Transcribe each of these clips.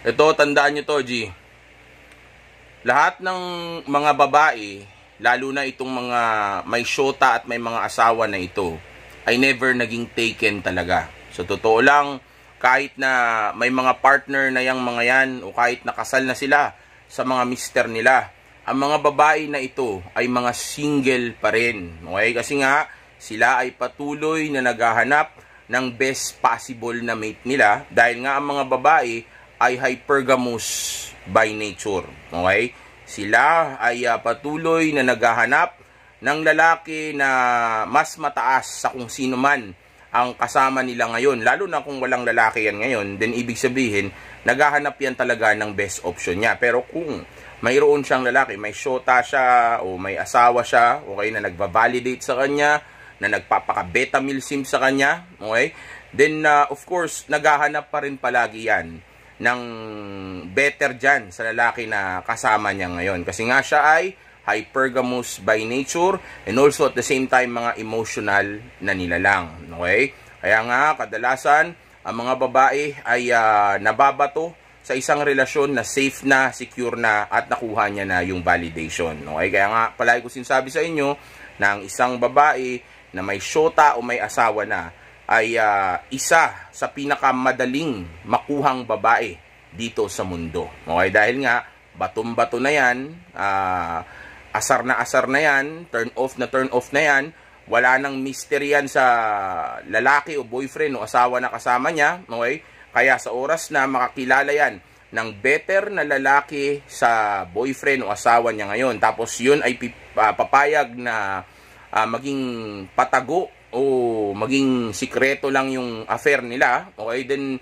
Ito, tandaan nyo to, G. Lahat ng mga babae, lalo na itong mga may syota at may mga asawa na ito, ay never naging taken talaga. So, totoo lang, kahit na may mga partner na yung mga yan, o kahit nakasal na sila sa mga mister nila, ang mga babae na ito ay mga single pa rin. Okay? Kasi nga, sila ay patuloy na naghahanap ng best possible na mate nila dahil nga ang mga babae ay hypergamous by nature. Okay? Sila ay patuloy na naghahanap ng lalaki na mas mataas sa kung sino man ang kasama nila ngayon. Lalo na kung walang lalaki yan ngayon, then ibig sabihin, naghahanap yan talaga ng best option niya. Pero kung mayroon siyang lalaki, may syota siya o may asawa siya, okay, na nagbabalidate sa kanya, na nagpapaka-beta meal sim sa kanya, okay, then of course, naghahanap pa rin palagi yan ng better dyan sa lalaki na kasama niya ngayon. Kasi nga siya ay hypergamous by nature and also at the same time mga emotional na nilalang. Okay? Kaya nga kadalasan ang mga babae ay nababato sa isang relasyon na safe na, secure na at nakuha niya na yung validation. Okay? Kaya nga palagi ko sinasabi sa inyo na ang isang babae na may syota o may asawa na ay isa sa pinakamadaling makuhang babae dito sa mundo. Okay? Dahil nga, batong-bato na yan, asar na yan, turn off na yan, wala nang mystery yan sa lalaki o boyfriend o asawa na kasama niya. Okay? Kaya sa oras na makakilala yan ng better na lalaki sa boyfriend o asawa niya ngayon, tapos yun ay papayag na maging patago o maging sikreto lang yung affair nila, okay, then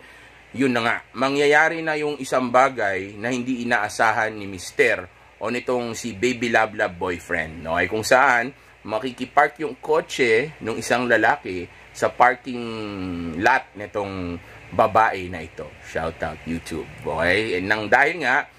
yun na nga, mangyayari na yung isang bagay na hindi inaasahan ni Mister o nitong si Baby Love Love boyfriend, okay, kung saan makikipark yung kotse ng isang lalaki sa parking lot nitong babae na ito. Shout out YouTube, okay, and nang dahil nga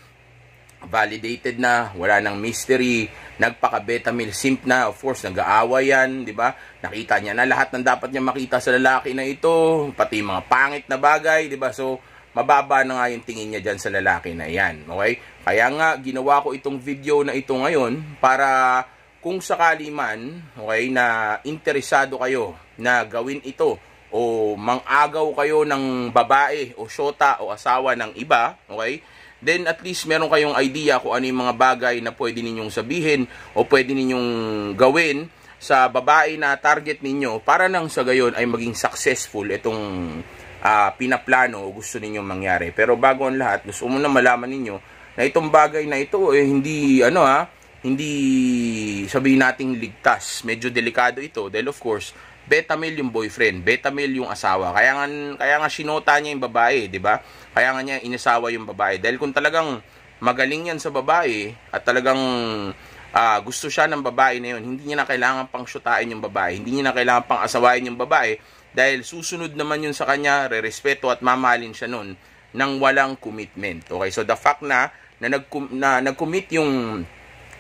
validated na, wala nang mystery, nagpaka-betamil simp na, of course, nag-aaway yan, di ba? Nakita niya na lahat ng dapat niya makita sa lalaki na ito, pati mga pangit na bagay, di ba? So, mababa na nga yung tingin niya dyan sa lalaki na yan, okay? Kaya nga, ginawa ko itong video na ito ngayon para kung sakali man, okay, na interesado kayo na gawin ito o mang-agaw kayo ng babae o syota o asawa ng iba, okay? Then at least meron kayong idea kung ano yung mga bagay na pwede ninyong sabihin o pwede ninyong gawin sa babae na target ninyo para nang sa gayon ay maging successful itong pinaplano o gusto ninyong mangyari. Pero bago ang lahat, gusto mo na malaman ninyo na itong bagay na ito hindi hindi sabihin nating ligtas. Medyo delikado ito dahil of course beta male yung boyfriend, beta male yung asawa. Kaya nga sinota niya yung babae, 'di ba? Kaya nga niya inasawa yung babae. Dahil kung talagang magaling yan sa babae at talagang gusto siya ng babae na yun, hindi niya na kailangan pang syutain yung babae, hindi niya na kailangan pang asawain yung babae dahil susunod naman yun sa kanya, rerespeto at mamahalin siya nun nang walang commitment. Okay? So the fact na nag-commit yung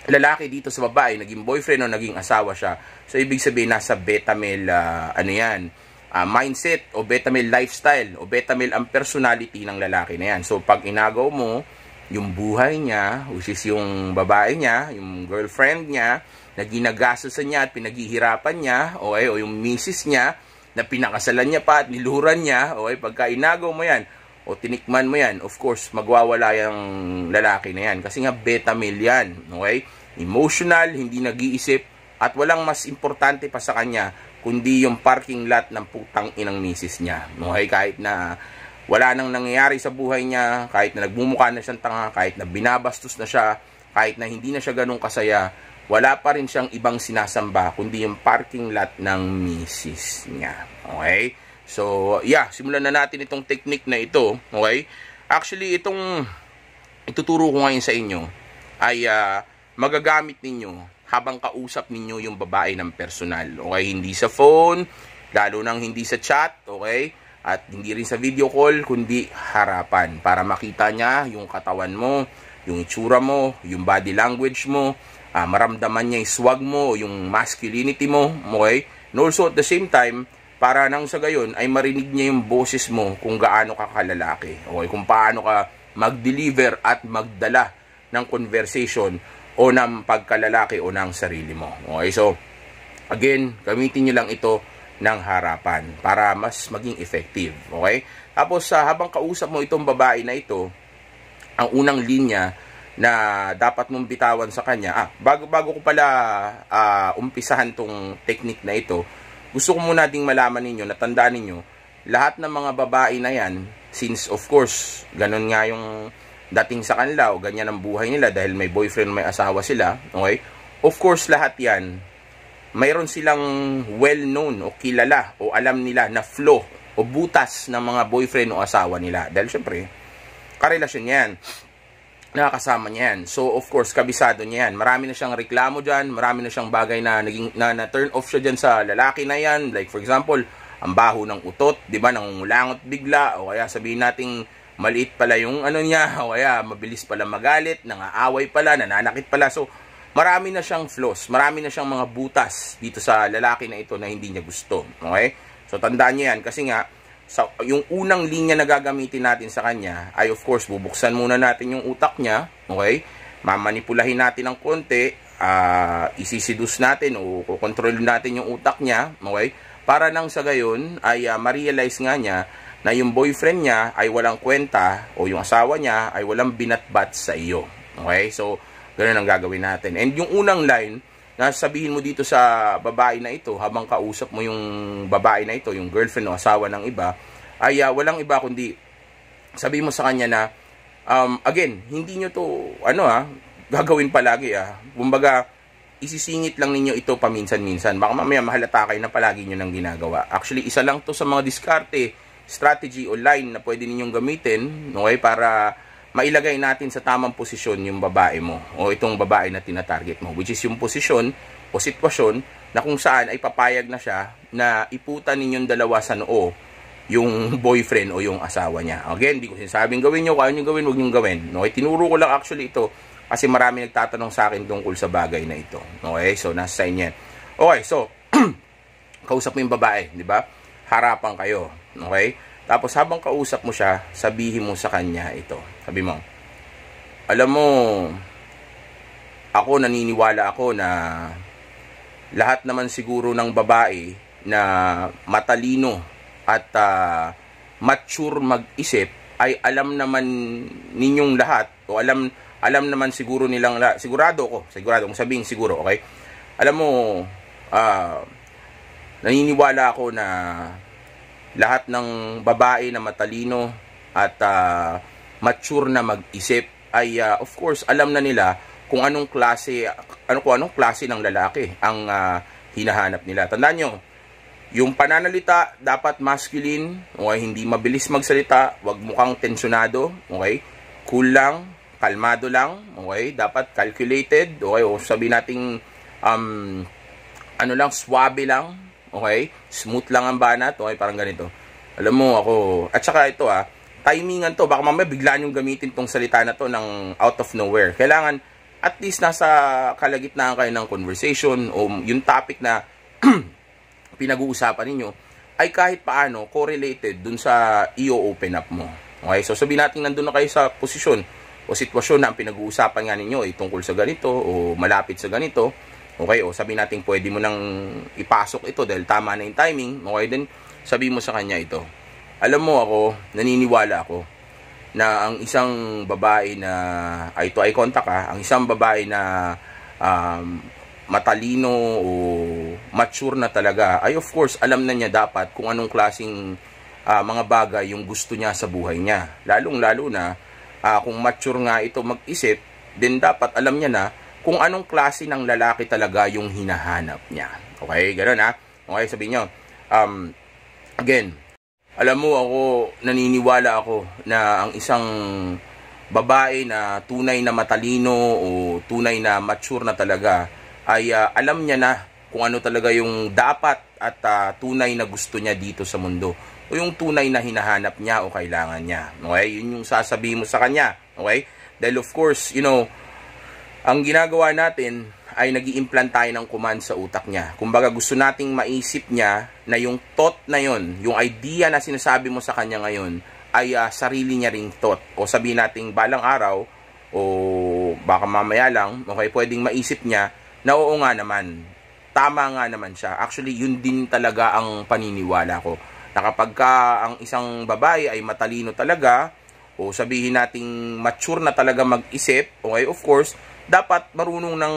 lalaki dito sa babae, naging boyfriend o naging asawa siya. So, ibig sabihin, nasa beta male, mindset o beta male lifestyle o beta male ang personality ng lalaki na yan. So, pag inagaw mo, yung buhay niya, which is yung babae niya, yung girlfriend niya, na ginagastosan niya at pinaghihirapan niya, okay, o yung misis niya, na pinakasalan niya pa at niluhuran niya, okay, pagka inagaw mo yan, o tinikman mo yan, of course, magwawala yung lalaki na yan. Kasi nga, beta male yan. Okay? Emotional, hindi nag-iisip, at walang mas importante pa sa kanya, kundi yung parking lot ng putang inang misis niya. Okay? Kahit na wala nang nangyayari sa buhay niya, kahit na nagmumukha na siyang tanga, kahit na binabastos na siya, kahit na hindi na siya ganun kasaya, wala pa rin siyang ibang sinasamba, kundi yung parking lot ng misis niya. Okay? So, yeah, simulan na natin itong technique na ito, okay? Actually, itong ituturo ko ngayon sa inyo ay magagamit ninyo habang kausap ninyo yung babae ng personal, okay? Hindi sa phone, lalo nang hindi sa chat, okay? At hindi rin sa video call, kundi harapan para makita niya yung katawan mo, yung itsura mo, yung body language mo, maramdaman niya yung swag mo, yung masculinity mo, okay? And also at the same time, para nang sa gayon ay marinig niya yung boses mo kung gaano ka kalalaki. Okay, kung paano ka mag-deliver at magdala ng conversation o ng pagkalalaki o ng sarili mo. Okay, so again, gamitin niyo lang ito ng harapan para mas maging effective. Okay? Tapos habang kausap mo itong babae na ito, ang unang linya na dapat mong bitawan sa kanya, bago ko pala umpisahan tong technique na ito, gusto ko muna ding malaman ninyo, natandaan ninyo, lahat ng mga babae na yan, since of course, ganun nga yung dating sa kanila o ganyan ang buhay nila dahil may boyfriend, may asawa sila, okay? Of course, lahat yan, mayroon silang well-known o kilala o alam nila na flaw o butas ng mga boyfriend o asawa nila. Dahil syempre, karelasyon yan. Nakakasama niya yan. So, of course, kabisado niya yan. Marami na siyang reklamo dyan. Marami na siyang bagay na, na turn off siya dyan sa lalaki na yan. Like, for example, ang baho ng utot, di ba, nangungulangot bigla. O kaya sabihin nating maliit pala yung ano niya. O kaya mabilis pala magalit, nangaaway pala, nananakit pala. So, marami na siyang flaws. Marami na siyang mga butas dito sa lalaki na ito na hindi niya gusto. Okay? So, tandaan niyo yan. Kasi nga, yung unang linya na gagamitin natin sa kanya ay of course bubuksan muna natin yung utak niya, okay? Mamanipulahin natin ng konti, isisidus natin o kontrol natin yung utak niya, okay? Para nang sa gayon ay ma-realize nga niya na yung boyfriend niya ay walang kwenta o yung asawa niya ay walang binatbat sa iyo. Okay? So, ganoon ang gagawin natin. And yung unang line na sabihin mo dito sa babae na ito habang kausap mo yung babae na ito, yung girlfriend o asawa ng iba, ay walang iba kundi sabihin mo sa kanya na again, hindi nyo to gagawin palagi kumbaga isisingit lang ninyo ito paminsan-minsan, baka mamaya mahalata kayo na palagi nyo nang ginagawa. Actually, isa lang to sa mga diskarte, strategy o line na pwede ninyong gamitin, okay, para mailagay natin sa tamang posisyon yung babae mo o itong babae na tinatarget mo, which is yung posisyon o sitwasyon na kung saan ay papayag na siya na iputan ninyong dalawa sa noo yung boyfriend o yung asawa niya. Again, hindi ko sinasabing gawin nyo, kaya nyo gawin, huwag nyo gawin. Okay? Tinuro ko lang actually ito kasi marami nagtatanong sa akin tungkol sa bagay na ito. Okay? So, nasa sign yan. Okay, so, kausap mo yung babae, di ba? Harapan kayo. Okay? Tapos habang kausap mo siya, sabihin mo sa kanya ito. Sabi mo, alam mo, ako naniniwala ako na lahat naman siguro ng babae na matalino at mature mag-isip ay alam naman ninyong lahat o alam naman siguro nilang lahat. Sigurado kung sabihin siguro, okay? Alam mo, naniniwala ako na lahat ng babae na matalino at mature na mag-isip ay of course alam na nila kung anong klase ng lalaki ang hinahanap nila. Tandaan nyo, yung pananalita dapat masculine, okay? Hindi mabilis magsalita, wag mukhang tensyonado, okay? Cool lang, kalmado lang, okay? Dapat calculated, okay? O sabihin nating swabe lang, okay? Smooth lang ang banat, okay? Parang ganito. Alam mo ako, at saka ito timingan to, baka mamaya biglaan yung gamitin tong salita na to ng out of nowhere. Kailangan at least nasa kalagitnaan kayo ng conversation o yung topic na pinag-uusapan ninyo ay kahit paano correlated dun sa i-open up mo. Okay? So sabihin natin nandun na kayo sa posisyon o sitwasyon na ang pinag-uusapan nga ninyo ay tungkol sa ganito o malapit sa ganito. Okay? O sabihin natin pwede mo nang ipasok ito dahil tama na yung timing. Okay? Then sabihin mo sa kanya ito. Alam mo ako, naniniwala ako na ang isang babae na eye to eye contact ang isang babae na matalino o mature na talaga ay of course alam na niya dapat kung anong klaseng mga bagay yung gusto niya sa buhay niya. Lalong-lalo na kung mature nga ito mag-isip, then dapat alam niya na kung anong klase ng lalaki talaga yung hinahanap niya. Okay, gano'n Okay, sabihin niyo. Again, alam mo ako, naniniwala ako na ang isang babae na tunay na matalino o tunay na mature na talaga ay alam niya na kung ano talaga yung dapat at tunay na gusto niya dito sa mundo o yung tunay na hinahanap niya o kailangan niya. Okay? Yun yung sasabihin mo sa kanya. Okay? Dahil of course, ang ginagawa natin ay nag-i-implant tayo ng command sa utak niya. Kumbaga gusto nating maisip niya na yung thought na yon, yung idea na sinasabi mo sa kanya ngayon ay sarili niya ring thought. O sabihin nating balang araw o baka mamaya lang, okay, pwedeng maisip niya na oo nga naman, tama nga naman siya. Actually, yun din talaga ang paniniwala ko. Na kapag ang isang babae ay matalino talaga, o sabihin nating mature na talaga mag-isip, okay, of course, dapat marunong ng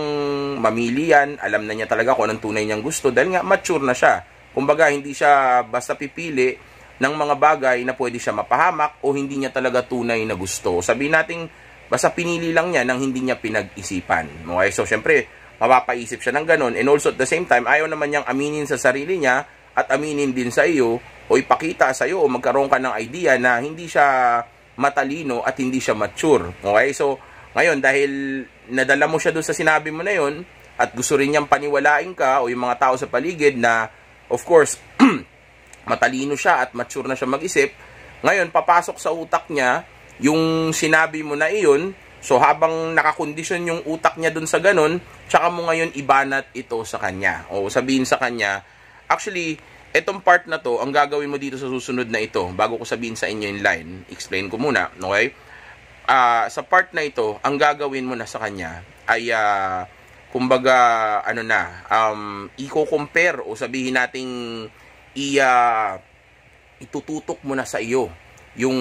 mamili yan, alam na niya talaga kung anong tunay niyang gusto dahil nga mature na siya. Kumbaga, hindi siya basta pipili ng mga bagay na pwede siya mapahamak o hindi niya talaga tunay na gusto. Sabihin natin, basta pinili lang niya nang hindi niya pinag-isipan. Okay, so syempre, mapapaisip siya ng ganun. And also at the same time, ayaw naman niyang aminin sa sarili niya at aminin din sa iyo o ipakita sa iyo o magkaroon ka ng idea na hindi siya matalino at hindi siya mature. Okay, so ngayon, dahil nadala mo siya doon sa sinabi mo na yon at gusto rin niyang paniwalain ka o yung mga tao sa paligid na, of course, matalino siya at mature na siya mag-isip, ngayon, papasok sa utak niya yung sinabi mo na iyon. So, habang nakakondisyon yung utak niya doon sa ganun, tsaka mo ngayon ibanat ito sa kanya. O sabihin sa kanya, actually, etong part na to, ang gagawin mo dito sa susunod na ito, bago ko sabihin sa inyo yung line, explain ko muna, okay? Sa part na ito, ang gagawin mo na sa kanya ay kumbaga ano na, i-compare o sabihin nating itututok mo na sa iyo yung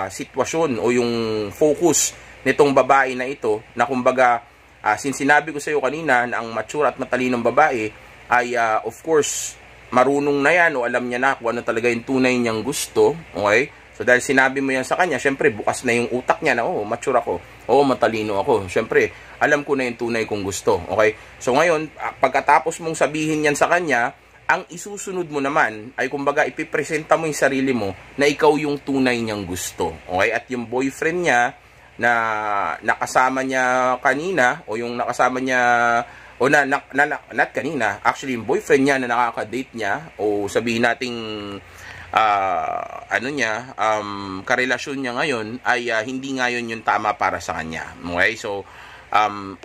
sitwasyon o yung focus nitong babae na ito na kumbaga since sinabi ko sa iyo kanina na ang mature at matalinong babae ay of course marunong na yan o alam niya na kung ano talaga yung tunay niyang gusto, okay? So, dahil sinabi mo yan sa kanya, syempre, bukas na yung utak niya na, mature ako. Matalino ako. Syempre, alam ko na yung tunay kong gusto. Okay? So, ngayon, pagkatapos mong sabihin yan sa kanya, ang isusunod mo naman ay, kumbaga, ipipresenta mo yung sarili mo na ikaw yung tunay niyang gusto. Okay? At yung boyfriend niya na nakasama niya kanina, o yung nakasama niya, o not kanina, actually, yung boyfriend niya na nakaka-date niya, o sabihin nating karelasyon niya ngayon ay hindi ngayon yung tama para sa kanya. Okay? So,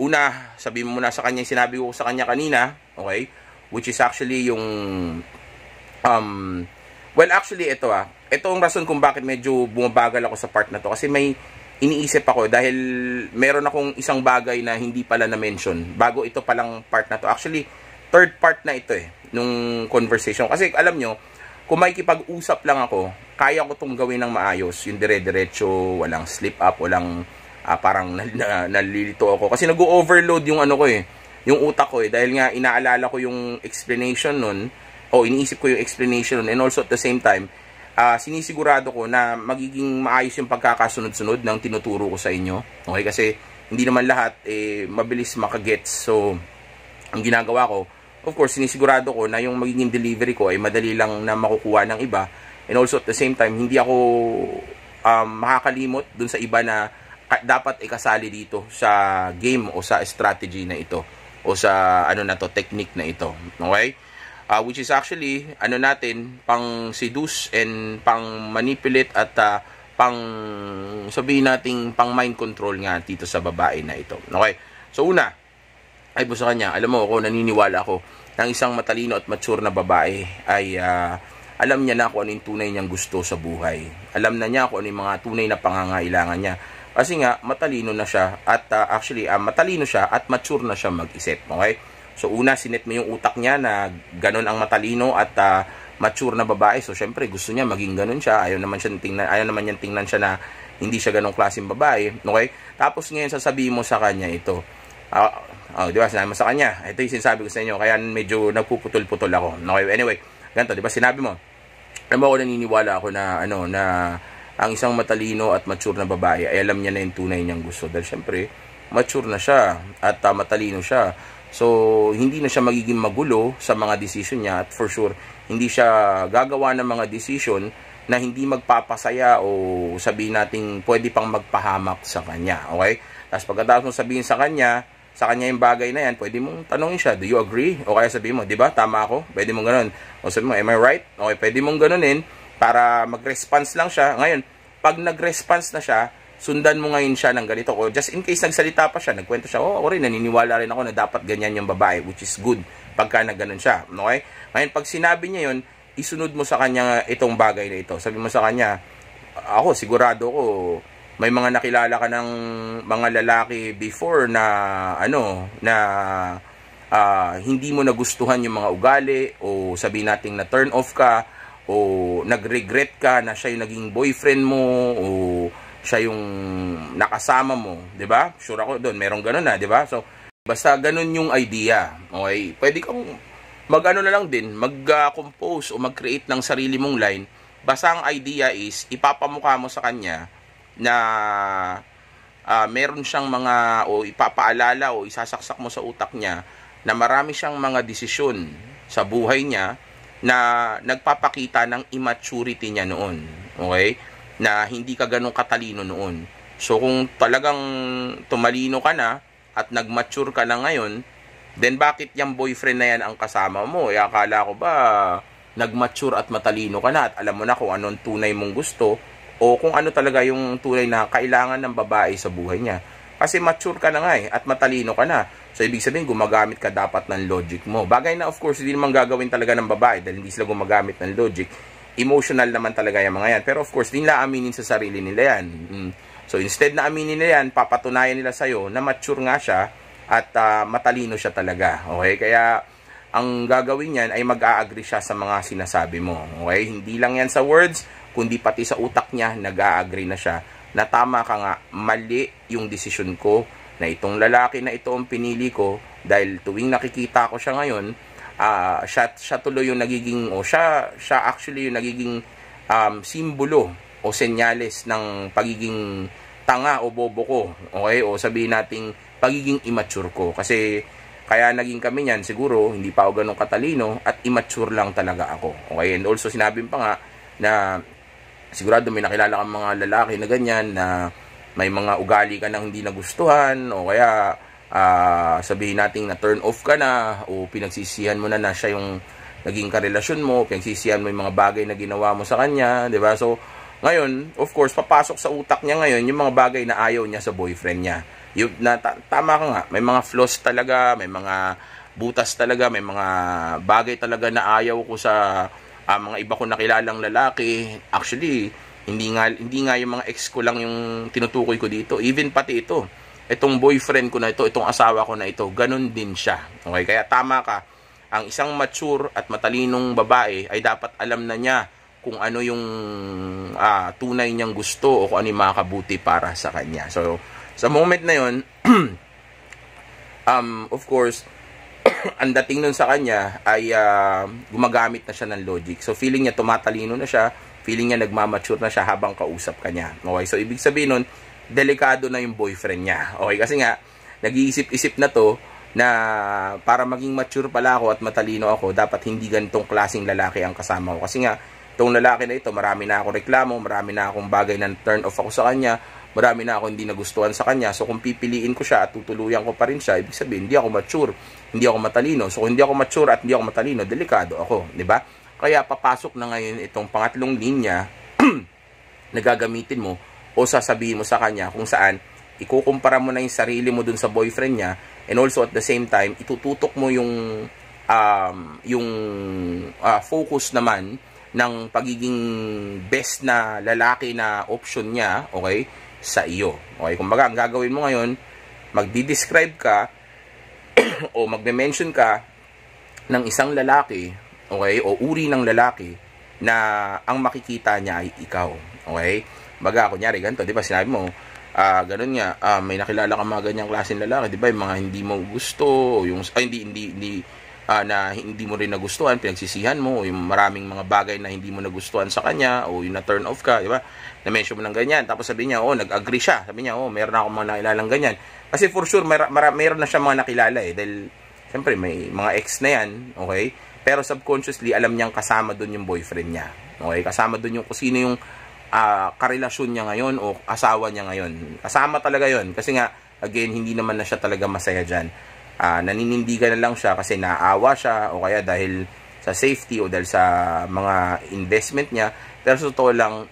una, sabihin mo muna sa kanya yung sinabi ko sa kanya kanina, okay? Which is actually yung well, actually, ito ang rason kung bakit medyo bumabagal ako sa part na to kasi may iniisip ako dahil meron akong isang bagay na hindi pala na-mention bago ito palang part na to. Actually, third part na ito nung conversation. Kasi alam nyo, kung makikipag-usap lang ako, kaya ko itong gawin ng maayos. Yung dire-diretso, walang slip up, walang parang nalilito ako. Kasi nag-overload yung ano ko yung utak ko dahil nga inaalala ko yung explanation nun, o iniisip ko yung explanation nun, and also at the same time, sinisigurado ko na magiging maayos yung pagkakasunod-sunod ng tinuturo ko sa inyo. Okay? Kasi hindi naman lahat mabilis makagets. So, ang ginagawa ko, of course, sinisigurado ko na yung magiging delivery ko ay madali lang na makukuha ng iba. And also at the same time, hindi ako makakalimot dun sa iba na dapat ikasali dito sa game o sa strategy na ito o sa technique na ito. Okay? Which is actually, pang seduce and pang manipulate at pang sabihin nating pang mind control nga dito sa babae na ito. Okay? So una, ay po sa kanya, alam mo ako, naniniwala ako ng isang matalino at mature na babae ay alam niya na kung ano yung tunay niyang gusto sa buhay. Alam na niya kung ano yung mga tunay na pangangailangan niya. Kasi nga, matalino na siya at matalino siya at mature na siya mag-isip. Okay? So una, sinet mo yung utak niya na ganun ang matalino at mature na babae. So syempre, gusto niya maging ganun siya. Ayaw naman niyang tingnan siya na hindi siya ganung klaseng babae. Okay? Tapos ngayon, sasabihin mo sa kanya ito. Di ba, sinabi mo sa kanya, ito yung sinasabi ko sa inyo, kaya medyo nagpuputol-putol ako. Okay, anyway, ganito, di ba, sinabi mo, alam mo ako, naniniwala ako na, na ang isang matalino at mature na babae, ay alam niya na yung tunay niyang gusto. Dahil syempre, mature na siya, at matalino siya. So, hindi na siya magiging magulo sa mga decision niya, at for sure, hindi siya gagawa ng mga decision na hindi magpapasaya o sabihin natin pwede pang magpahamak sa kanya. Okay? Tapos pagkatapos mo sabihin sa kanya yung bagay na yan, pwede mong tanongin siya, do you agree? O kaya sabihin mo, di ba, tama ako? Pwede mong ganun. O sabihin mo, am I right? Okay, pwede mong ganunin para mag-response lang siya. Ngayon, pag nag-response na siya, sundan mo ngayon siya ng ganito. O just in case nagsalita pa siya, nagkwento siya, oh, ako rin, naniniwala rin ako na dapat ganyan yung babae, which is good pagka nagganon siya. Okay? Ngayon, pag sinabi niya yun, isunod mo sa kanya itong bagay na ito. Sabi mo sa kanya, ako, sigurado ko, may mga nakilala ka ng mga lalaki before na, hindi mo nagustuhan yung mga ugali, o sabihin natin na turn off ka, o nag-regret ka na siya yung naging boyfriend mo, o siya yung nakasama mo, 'di ba? Sure ako doon, merong ganoon na, 'di ba? So, basta ganoon yung idea. Okay? Pwede kang mag-ano na lang din, mag-compose o mag-create ng sarili mong line. Basta ang idea is ipapamukha mo sa kanya na meron siyang mga, o ipapaalala o isasaksak mo sa utak niya na marami siyang mga desisyon sa buhay niya na nagpapakita ng immaturity niya noon. Okay? Na hindi ka ganun katalino noon. So, kung talagang tumalino ka na at nag-mature ka na ngayon, then bakit yung boyfriend na yan ang kasama mo? Akala ko ba nag-mature at matalino ka na at alam mo na kung anong tunay mong gusto o kung ano talaga yung tunay na kailangan ng babae sa buhay niya. Kasi mature ka na nga at matalino ka na. So, ibig sabihin, gumagamit ka dapat ng logic mo. Bagay na, of course, hindi naman gagawin talaga ng babae dahil hindi sila gumagamit ng logic. Emotional naman talaga yung mga yan. Pero, of course, din nila aminin sa sarili nila yan. So, instead na aminin nila yan, papatunayan nila sa'yo na mature nga siya at matalino siya talaga. Okay? Kaya, ang gagawin yan ay mag-a-agree siya sa mga sinasabi mo. Okay? Hindi lang yan sa words, kundi pati sa utak niya, nag-a-agree na siya na tama ka nga, mali yung desisyon ko na itong lalaki na ito ang pinili ko dahil tuwing nakikita ko siya ngayon, siya tuloy yung nagiging, o siya actually yung nagiging simbolo o senyales ng pagiging tanga o bobo ko. Okay? O sabihin nating pagiging immature ko. Kasi kaya naging kami niyan, siguro hindi pa ako ganun katalino at immature lang talaga ako. Okay? And also sinabi pa nga na sigurado may nakilala kang mga lalaki na ganyan na may mga ugali ka na hindi nagustuhan o kaya sabihin natin na turn off ka na o pinagsisihan mo na siya yung naging karelasyon mo, pinagsisihan mo yung mga bagay na ginawa mo sa kanya, 'di ba? So, ngayon, of course, papasok sa utak niya ngayon yung mga bagay na ayaw niya sa boyfriend niya. Yung tama ka nga, may mga flaws talaga, may mga butas talaga, may mga bagay talaga na ayaw ko sa mga iba ko nakilalang lalaki. Actually, hindi nga yung mga ex ko lang yung tinutukoy ko dito. Even pati itong boyfriend ko na ito, itong asawa ko na ito, ganun din siya. Okay? Kaya tama ka. Ang isang mature at matalinong babae ay dapat alam na niya kung ano yung tunay niyang gusto o kung ano yung makakabuti para sa kanya. So, sa moment na yun, of course, ang dating nun sa kanya ay gumagamit na siya ng logic. So, feeling niya tumatalino na siya, feeling niya nagmamature na siya habang kausap ka niya. Okay? So, ibig sabihin nun, delikado na yung boyfriend niya. Okay? Kasi nga, nag-iisip-isip na to na para maging mature pala ako at matalino ako, dapat hindi ganitong klaseng lalaki ang kasama ko. Kasi nga, itong lalaki na ito, marami na akong reklamo, marami na akong bagay na turn off ako sa kanya, marami na ako hindi nagustuhan sa kanya. So, kung pipiliin ko siya at tutuluyan ko pa rin siya, ibig sabihin, hindi ako mature, hindi ako matalino. So, kung hindi ako mature at hindi ako matalino, delikado ako, di ba? Kaya, papasok na ngayon itong pangatlong linya na gagamitin mo o sasabihin mo sa kanya kung saan ikukumpara mo na yung sarili mo dun sa boyfriend niya and also at the same time, itututok mo yung focus naman ng pagiging best na lalaki na option niya, okay, sa iyo. Okay, kumbaga, ang gagawin mo ngayon, magdi-describe ka o magme-mention ka ng isang lalaki, okay, o uri ng lalaki na ang makikita niya ay ikaw. Okay? Baga, kunyari, ganito, di ba, sinabi mo, ganun nga, may nakilala ka mga ganyang klaseng lalaki, di ba, yung mga hindi mo gusto, o yung, na hindi mo rin nagustuhan, pinagsisihan mo, o yung maraming mga bagay na hindi mo nagustuhan sa kanya, o yung na-turn off ka, di ba, na-mention mo ng ganyan, tapos sabi niya, nag-agree siya, sabi niya, meron ako mga nakilalang ganyan, kasi for sure, meron na siya mga nakilala dahil, siyempre, may mga ex na yan, okay, pero subconsciously, alam niyang kasama dun yung boyfriend niya, okay, kasama dun yung kung sino yung karelasyon niya ngayon o asawa niya ngayon. Kasama talaga yon kasi nga, again, hindi naman na siya talaga masaya dyan. Naninindigan na lang siya kasi naawa siya o kaya dahil sa safety o dahil sa mga investment niya. Pero sa totoo lang,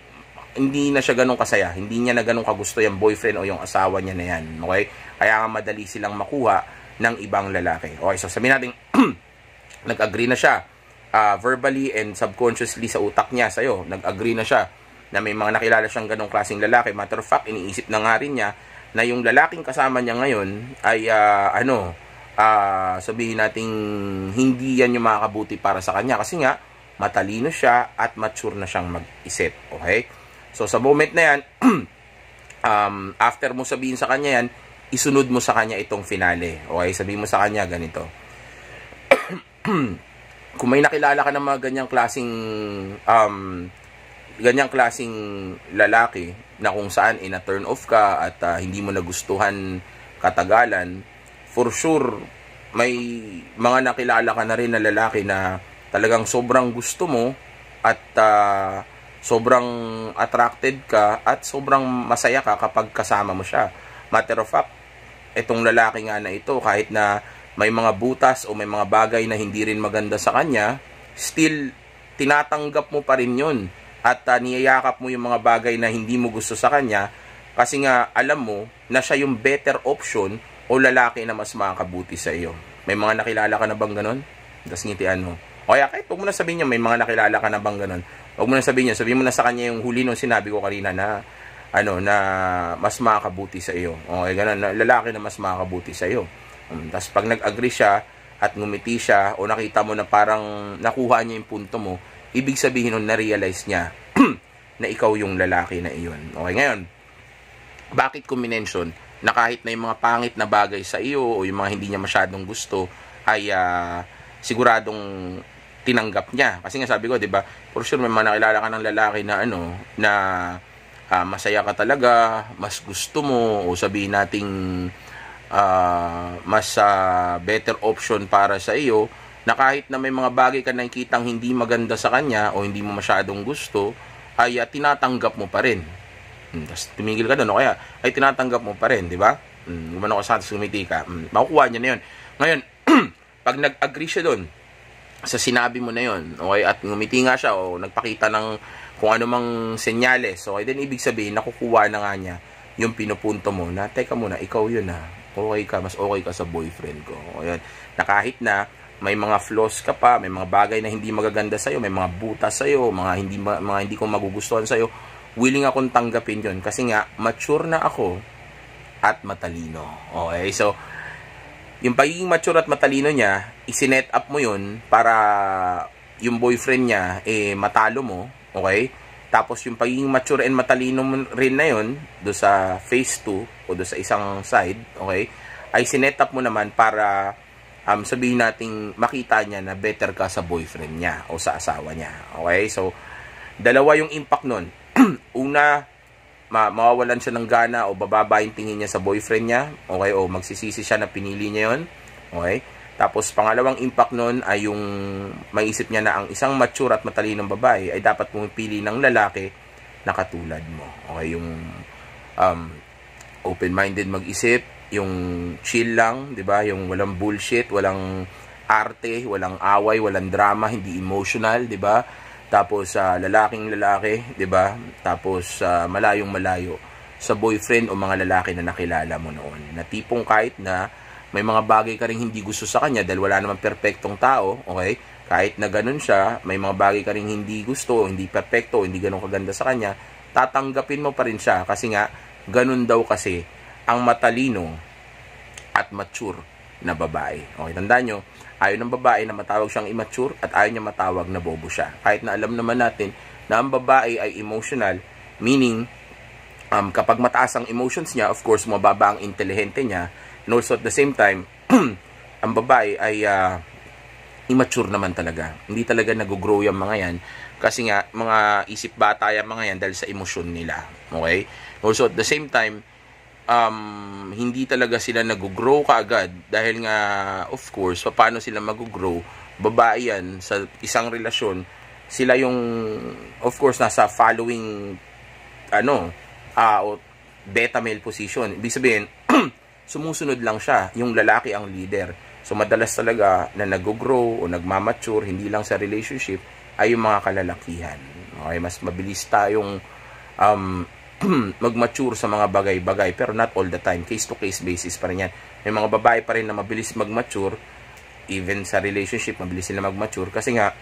hindi na siya ganun kasaya. Hindi niya na ganun kagusto yung boyfriend o yung asawa niya na yan. Okay? Kaya nga madali silang makuha ng ibang lalaki. Okay, so sabihin natin, nag-agree na siya. Verbally and subconsciously sa utak niya sa'yo, nag-agree na siya na may mga nakilala siyang ganong klaseng lalaki. Matter of fact, iniisip na nga rin niya na yung lalaking kasama niya ngayon ay sabihin nating hindi yan yung makakabuti para sa kanya kasi nga matalino siya at mature na siyang mag-isip. Okay? So sa moment na yan, after mo sabihin sa kanya yan, isunod mo sa kanya itong finale. Okay? Sabihin mo sa kanya ganito. Kung may nakilala ka ng mga ganyang klaseng lalaki na kung saan ina-turn off ka at hindi mo nagustuhan katagalan, for sure may mga nakilala ka na rin na lalaki na talagang sobrang gusto mo at sobrang attracted ka at sobrang masaya ka kapag kasama mo siya. Matter of fact, itong lalaki nga na ito, kahit na may mga butas o may mga bagay na hindi rin maganda sa kanya, still tinatanggap mo pa rin yun at niyayakap mo yung mga bagay na hindi mo gusto sa kanya kasi nga alam mo na siya yung better option o lalaki na mas makakabuti sa iyo. May mga nakilala ka na bang ganon? Tapos ngitian mo. O kaya kahit huwag mo na sabihin niya may mga nakilala ka na bang ganon. Huwag mo na sabihin mo na sa kanya yung huli nung sinabi ko kanina na na mas makakabuti sa iyo. Okay, ganun, lalaki na mas makakabuti sa iyo. Tapos pag nag-agree siya at ngumiti siya o nakita mo na parang nakuha niya yung punto mo, ibig sabihin nun na-realize niya na ikaw yung lalaki na iyon. Okay, ngayon, bakit ko minention na kahit na yung mga pangit na bagay sa iyo o yung mga hindi niya masyadong gusto ay siguradong tinanggap niya. Kasi nga sabi ko, 'di ba? For sure may mga nakilala ka ng lalaki na na masaya ka talaga, mas gusto mo o sabihin nating mas better option para sa iyo na kahit na may mga bagay ka nakikitang hindi maganda sa kanya o hindi mo masyadong gusto ay tinatanggap mo pa rin. Tapos tumigil ka doon o kaya ay tinatanggap mo pa rin, di ba? Gumano ka sa atin, sumiti ka. Makukuha niya na yun. Ngayon, pag nag-agree siya doon sa sinabi mo na yun, okay, at ngumiti nga siya o nagpakita ng kung ano mang senyales, okay, then ibig sabihin nakukuha na nga niya yung pinupunto mo na teka muna, ikaw yun okay ka, mas okay ka sa boyfriend ko. Ayan. Na kahit na may mga flaws ka pa, may mga bagay na hindi magaganda sa'yo, may mga butas sa'yo, mga hindi ko magugustuhan sa'yo, willing akong tanggapin yun kasi nga mature na ako at matalino. Okay, so yung pagiging mature at matalino niya, isinet up mo yun para yung boyfriend niya matalo mo. Okay, tapos yung pagiging mature and matalino mo rin na yun do sa phase 2 o do sa isang side, okay, ay sinet up mo naman para sabihin nating makita niya na better ka sa boyfriend niya o sa asawa niya. Okay, so dalawa yung impact nun. Una, mawawalan siya ng gana o bababa yung tingin niya sa boyfriend niya, okay, o magsisisi siya na pinili niya yun, okay. Tapos pangalawang impact nun ay yung maisip niya na ang isang mature at matalinong babae ay dapat pumipili ng lalaki na katulad mo, okay, yung open-minded mag-isip, yung chill lang, 'di ba, yung walang bullshit, walang arte, walang away, walang drama, hindi emotional, 'di ba? Tapos lalaking lalaki, 'di ba? Tapos malayong malayo sa boyfriend o mga lalaki na nakilala mo noon. Na tipong kahit na may mga bagay ka ring hindi gusto sa kanya dahil wala naman perpektong tao, okay? Kahit na ganun siya, may mga bagay ka ring hindi gusto, hindi perpekto, hindi ganun kaganda sa kanya, tatanggapin mo pa rin siya kasi nga ganun daw kasi ang matalino at mature na babae. Okay, tandaan nyo, ayaw ng babae na matawag siyang immature at ayaw niya matawag na bobo siya. Kahit na alam naman natin na ang babae ay emotional, meaning kapag mataas ang emotions niya, of course, mababa ang intelihente niya. And also at the same time, ang babae ay immature naman talaga. Hindi talaga nag-grow yung mga yan. Kasi nga, mga isip bata yung mga yan dahil sa emosyon nila. Okay? Also at the same time, hindi talaga sila nag-grow kaagad dahil nga, of course, paano sila mag-grow? Babae yan, sa isang relasyon, sila yung, of course, nasa following, beta male position. Ibig sabihin, sumusunod lang siya, yung lalaki ang leader. So, madalas talaga na nag-grow o nagmamature, hindi lang sa relationship, ay yung mga kalalakihan. Okay, mas mabilis tayong mag-mature sa mga bagay-bagay, pero not all the time, case-to-case basis pa rin yan. May mga babae pa rin na mabilis mag-mature, even sa relationship, mabilis sila mag-mature, kasi nga,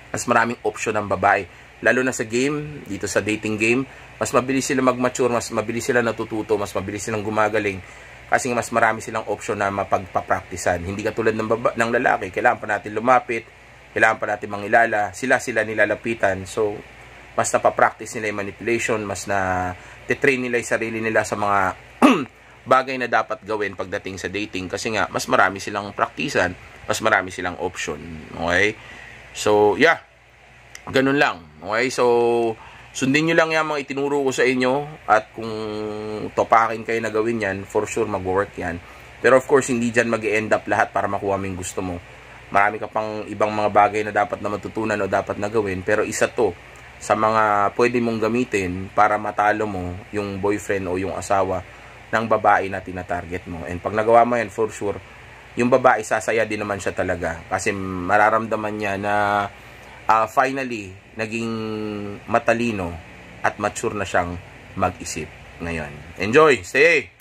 mas maraming option ng babae, lalo na sa game, dito sa dating game, mas mabilis sila mag-mature, mas mabilis sila natututo, mas mabilis silang gumagaling, kasi mas marami silang option na mapagpapraktisan. Hindi katulad ng lalaki, kailangan pa natin lumapit, kailangan pa natin mangilala, sila nilalapitan, so mas napapractice nila yung manipulation, mas na titrain nila yung sarili nila sa mga bagay na dapat gawin pagdating sa dating, kasi nga mas marami silang praktisan, mas marami silang option. Okay, so yeah, ganun lang. Okay, so sundin nyo lang yung mga itinuro ko sa inyo, at kung topakin kayo na gawin yan, for sure mag-work yan. Pero of course, hindi dyan mag-end up lahat para makuha mo yung gusto mo. Marami ka pang ibang mga bagay na dapat na matutunan o dapat na gawin, pero isa to sa mga pwede mong gamitin para matalo mo yung boyfriend o yung asawa ng babae na tinatarget mo. And pag nagawa mo yan, for sure, yung babae sasaya din naman siya talaga, kasi mararamdaman niya na finally naging matalino at mature na siyang mag-isip ngayon. Enjoy! Stay!